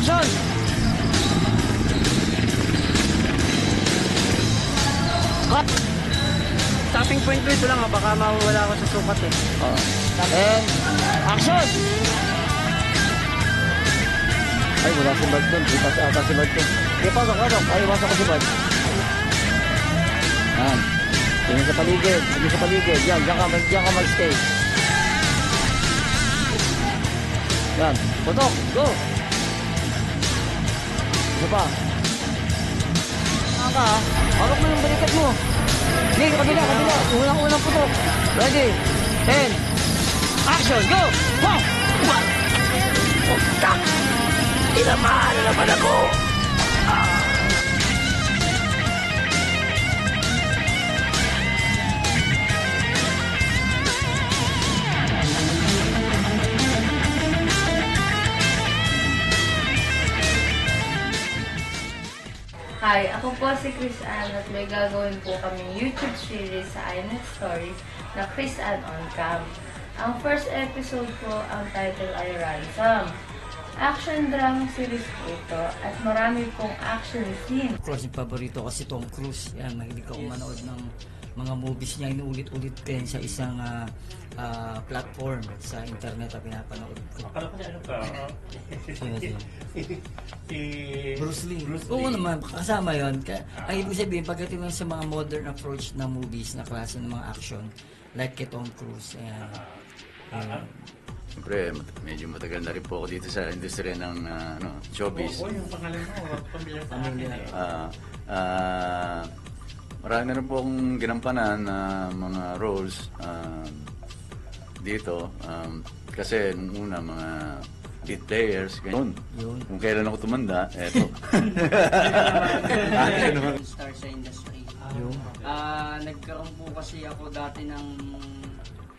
Action! Cut! Stopping point ko ito lang ha, baka mawala ako sa sukat eh. And action! Ay, wala si Bart doon. Kita sa ata si Bart doon. Kaya pasok. Ay, iwasan ko si Bart. Yan. Tingin sa paligid. Tingin sa paligid. Yan, diyan ka mag-stay. Yan. Putok. Go! Isa pa. Saan ka ha? Hawak mo yung balikat mo. Sige, kabila. Unang putok. Ready? 10. Action! Go! Wow! Putak! Tinamaan na naman ako! Hi, ako po si Chris Ann at may gagawin po kaming YouTube series sa iNet Stories na Chris Ann on Cam. Ang first episode po, ang title ay Ransom. Action drama series po ito at marami pong action scene. Of course, yung paborito kasi Tom Cruise. Yan, mahilig ako manood ng mga movies niya. Inuulit-ulit din sa isang platform sa internet na pinapanood ko. Akala ko ano ka? Bruce Lee. Oo naman, kasama yun. Ang ibig sabihin, pagdating sa mga modern approach na movies, na klase ng mga action, like kay Tom Cruise. Siyempre, medyo matagal na rin po ako dito sa industriya ng showbiz. Yung pangalan mo, pamilya. Marami na rin po akong ginampanan na mga roles dito. Kasi nung una, mga lead players, ganyan. Kung kailan ako tumanda, eto. Star sa industry. Nagkaroon po kasi ako dati ng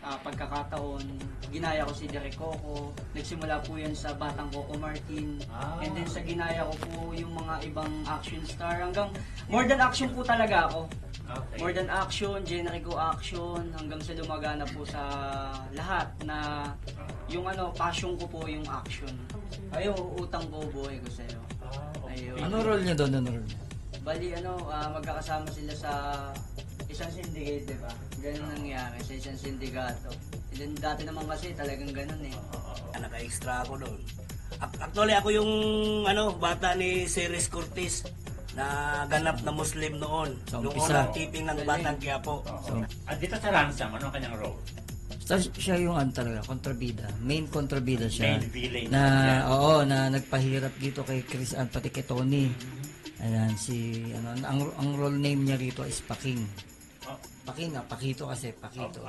pagkakataon, ginaya ko si Derek Coco, nagsimula po yan sa Batang Coco Martin, and then sa ginaya ko po yung mga ibang action star, hanggang more than action po talaga ako. Okay. More than action, generic action, hanggang sa lumagana po sa lahat na yung passion ko po yung action. Ayun, utang ko buhay ko sa'yo. Ayun. Ano role niya doon? Bali, magkakasama sila sa isang syndicate, di ba? Ganun nangyari sa isang sindikato. And dati naman kasi talagang ganun eh. Naka-extra ako doon. Actually, ako yung bata ni Ceres Cortez na ganap na Muslim noon. Noong unang keeping ng Batang Quiapo. Dito sa Ransom, ano kanyang role? Siya yung talaga, kontrabida. Main kontrabida siya. Main villain. Na nagpahirap dito kay Chris Ann, pati kay Tony. Ayan, ang role name niya rito is Paking. Paking Pakito kasi, Pakito.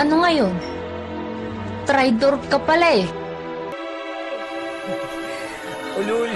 Ano ngayon? Traitor ka pala eh. Ulul!